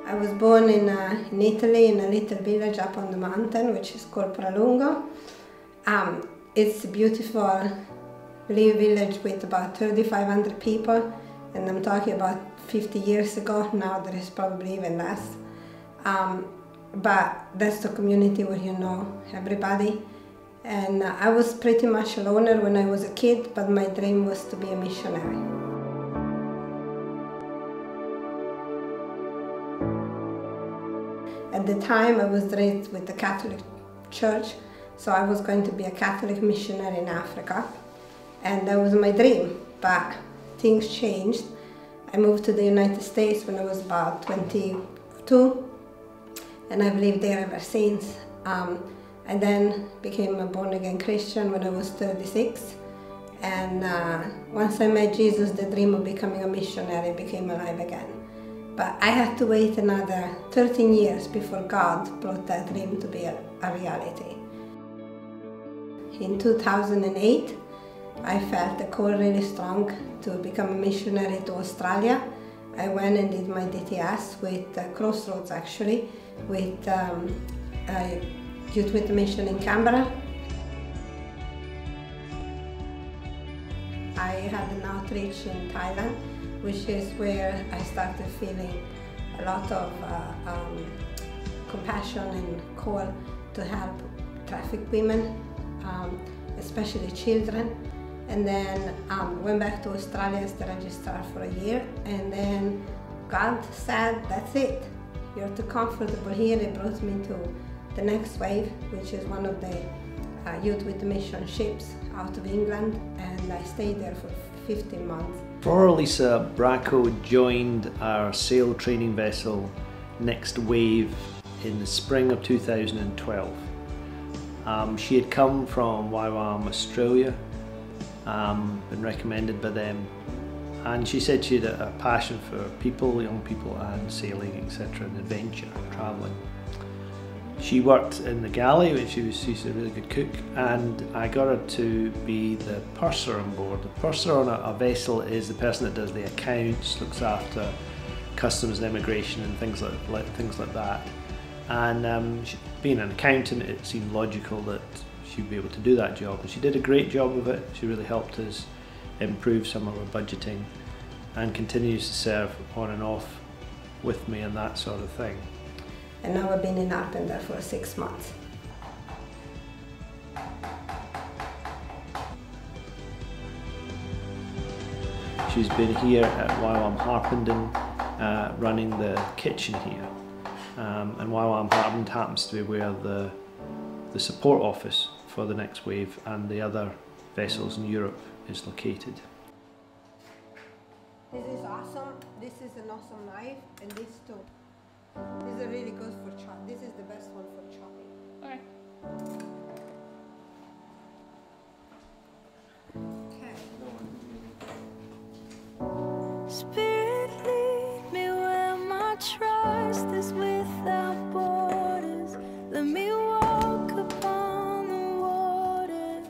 I was born in Italy, in a little village up on the mountain, which is called Pralungo. It's a beautiful little village with about 3,500 people, and I'm talking about 50 years ago. Now there is probably even less. But that's the community where you know everybody. And I was pretty much a loner when I was a kid, but my dream was to be a missionary. At the time, I was raised with the Catholic Church, so I was going to be a Catholic missionary in Africa, and that was my dream. But things changed. I moved to the United States when I was about 22, and I've lived there ever since. I then became a born-again Christian when I was 36, and once I met Jesus, the dream of becoming a missionary became alive again. But I had to wait another 13 years before God brought that dream to be a reality. In 2008, I felt the call really strong to become a missionary to Australia. I went and did my DTS with Crossroads, actually, with Youth with a Mission in Canberra. I had an outreach in Thailand, which is where I started feeling a lot of compassion and call to help trafficked women, especially children. And then went back to Australia as the registrar for a year, and then God said, that's it, you're too comfortable here. He brought me to the next wave, which is one of the Youth with a Mission ships out of England, and I stayed there for 15 months. Before Lisa Bracco joined our sail training vessel Next Wave in the spring of 2012. She had come from YWAM Australia, been recommended by them, and she said she had a passion for people, young people, and sailing, etc., and adventure, travelling. She worked in the galley, which she's a really good cook, and I got her to be the purser on board. The purser on a vessel is the person that does the accounts, looks after customs and immigration and things like that. And being an accountant, it seemed logical that she'd be able to do that job, and she did a great job of it. She really helped us improve some of our budgeting, and continues to serve on and off with me and that sort of thing. And now I've been in Arpender for 6 months. She's been here at YWAM Harpenden running the kitchen here. And YWAM Harpenden happens to be where the support office for the Next Wave and the other vessels in Europe is located. This is awesome. This is an awesome knife, and this too. These are really good for chopping. This is the best one for chopping. Okay. Okay. Spirit, lead me where my trust is without borders. Let me walk upon the waters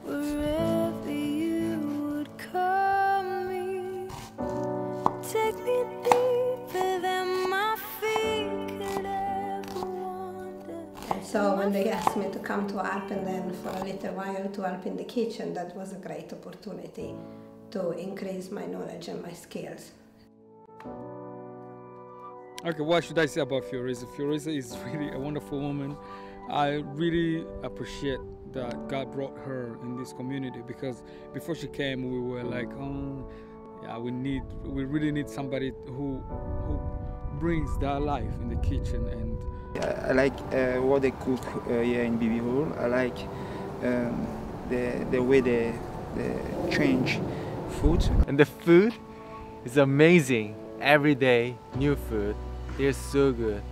wherever you would call me. Take me deeper than my feet could ever wander. And so when they asked me to come to Arpenden for a little while to help in the kitchen, that was a great opportunity to increase my knowledge and my skills. Okay, what should I say about Fiorisa? Fiorisa is really a wonderful woman. I really appreciate that God brought her in this community, because before she came, we were like, oh, yeah, we really need somebody who brings that life in the kitchen. And I like what they cook here in BB Hall. I like the way they change food. And the food is amazing. Every day, new food. They're so good.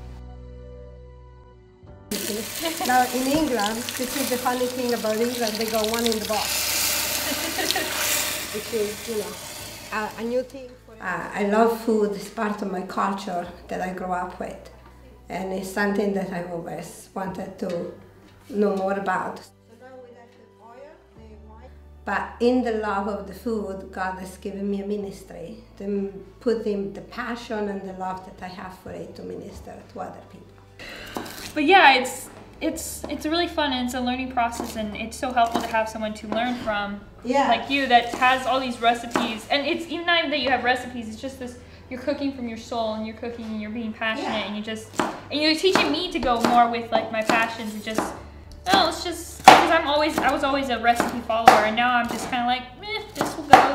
Now in England, this is the funny thing about England, they go one in the box. Which is, you know, a new thing for I love food. It's part of my culture that I grew up with. And it's something that I've always wanted to know more about. So now we let the oil, But in the love of the food, God has given me a ministry to put in the passion and the love that I have for it to minister to other people. But yeah, it's really fun, and it's a learning process, and it's so helpful to have someone to learn from, like you, that has all these recipes. And it's even not even that you have recipes, it's just this, you're cooking from your soul, and you're cooking and you're being passionate, and you're teaching me to go more with like my passions, and just, oh, it's just, because I was always a recipe follower, and now I'm just kind of like,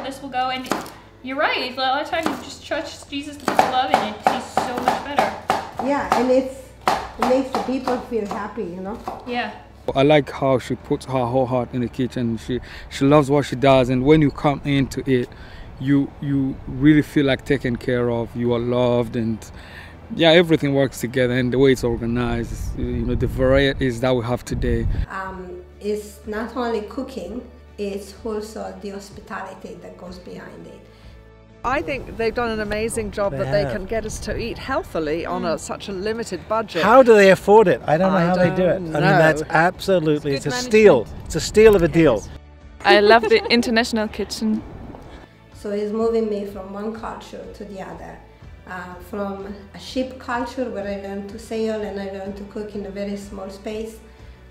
this will go, and you're right, a lot of times you just trust Jesus to put the love in, it tastes so much better. Yeah, and it makes the people feel happy, you know? Yeah. I like how she puts her whole heart in the kitchen. She loves what she does, and when you come into it, you really feel like taken care of. You are loved, and yeah, everything works together. And the way it's organized, you know, the varieties that we have today. It's not only cooking; it's also the hospitality that goes behind it. I think they've done an amazing job that they can get us to eat healthily on such a limited budget. How do they afford it? I don't know how they do it. I mean, that's absolutely, it's a steal. It's a steal of a deal. I love the international kitchen. So it's moving me from one culture to the other. From a ship culture where I learned to sail and I learned to cook in a very small space.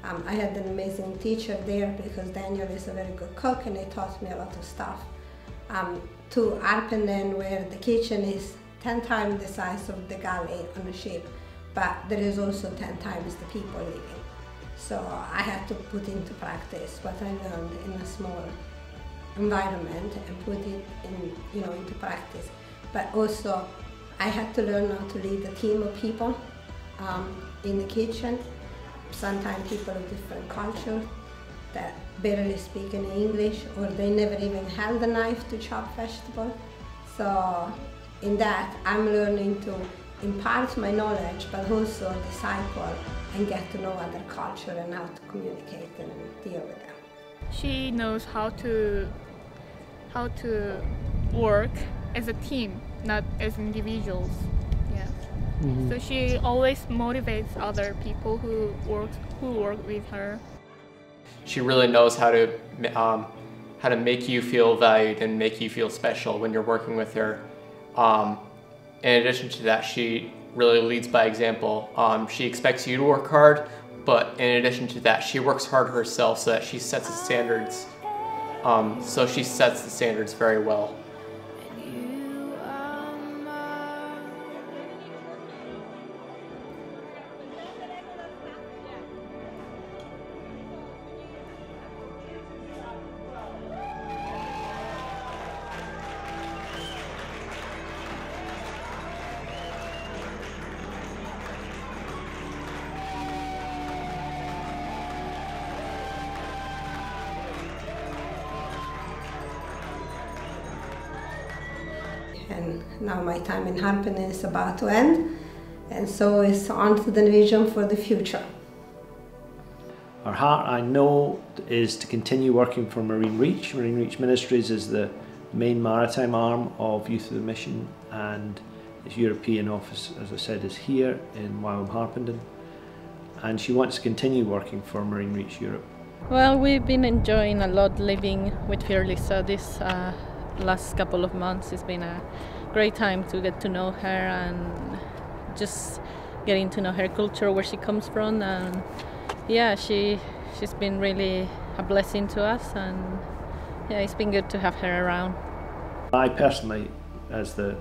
I had an amazing teacher there because Daniel is a very good cook and he taught me a lot of stuff. To Arpenden, where the kitchen is 10 times the size of the galley on a ship, but there is also 10 times the people living. So I had to put into practice what I learned in a small environment and put it into practice. But also I had to learn how to lead a team of people in the kitchen. Sometimes people of different culture that barely speak any English, or they never even held a knife to chop vegetables. So in that, I'm learning to impart my knowledge, but also disciple and get to know other culture and how to communicate and deal with them. She knows how to work as a team, not as individuals. Yeah. So she always motivates other people who work with her. She really knows how to make you feel valued and make you feel special when you're working with her. In addition to that, she really leads by example. She expects you to work hard, but in addition to that, she works hard herself so that she sets the standards. So she sets the standards very well. And now my time in Harpenden is about to end, and so it's on to the vision for the future. Our heart, I know, is to continue working for Marine Reach. Marine Reach Ministries is the main maritime arm of Youth of the Mission, and its European office, as I said, is here in Wylam Harpenden, and she wants to continue working for Marine Reach Europe. Well, we've been enjoying a lot living with Fiorlisa this last couple of months. It's been a great time to get to know her and just getting to know her culture, where she comes from, and yeah, she's been really a blessing to us, and yeah, it's been good to have her around. I personally, as the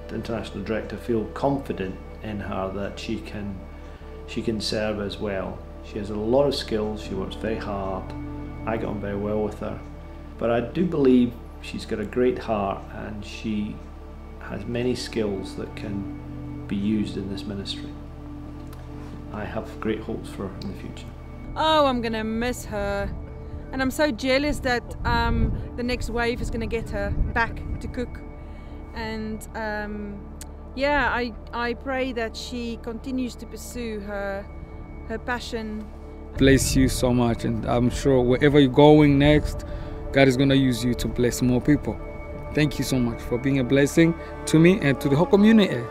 international director, feel confident in her that she can serve as well. She has a lot of skills, she works very hard, I get on very well with her, but I do believe she's got a great heart and she has many skills that can be used in this ministry. I have great hopes for her in the future. Oh, I'm going to miss her. And I'm so jealous that the next wave is going to get her back to cook. And yeah, I pray that she continues to pursue her passion. Bless you so much, and I'm sure wherever you're going next, God is going to use you to bless more people. Thank you so much for being a blessing to me and to the whole community.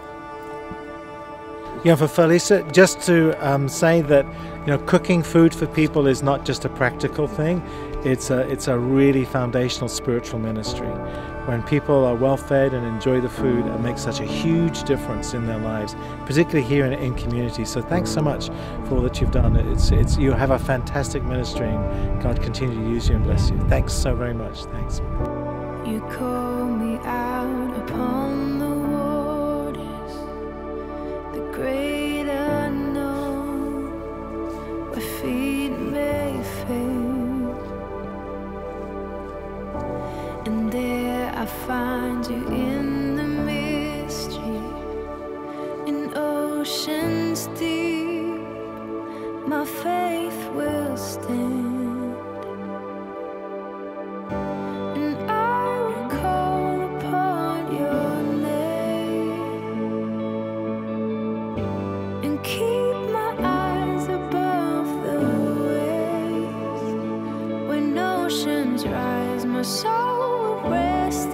You know, for Felisa, just to say that, you know, cooking food for people is not just a practical thing. It's a really foundational spiritual ministry. When people are well fed and enjoy the food, it makes such a huge difference in their lives, particularly here in community. So thanks so much for all that you've done. You have a fantastic ministry, and God continue to use you and bless you. Thanks so very much. Thanks. You call me out upon the waters, the great unknown, where feet may fail, and there I find you in the mystery, in oceans deep, my faith will stand. Rise, my soul will rest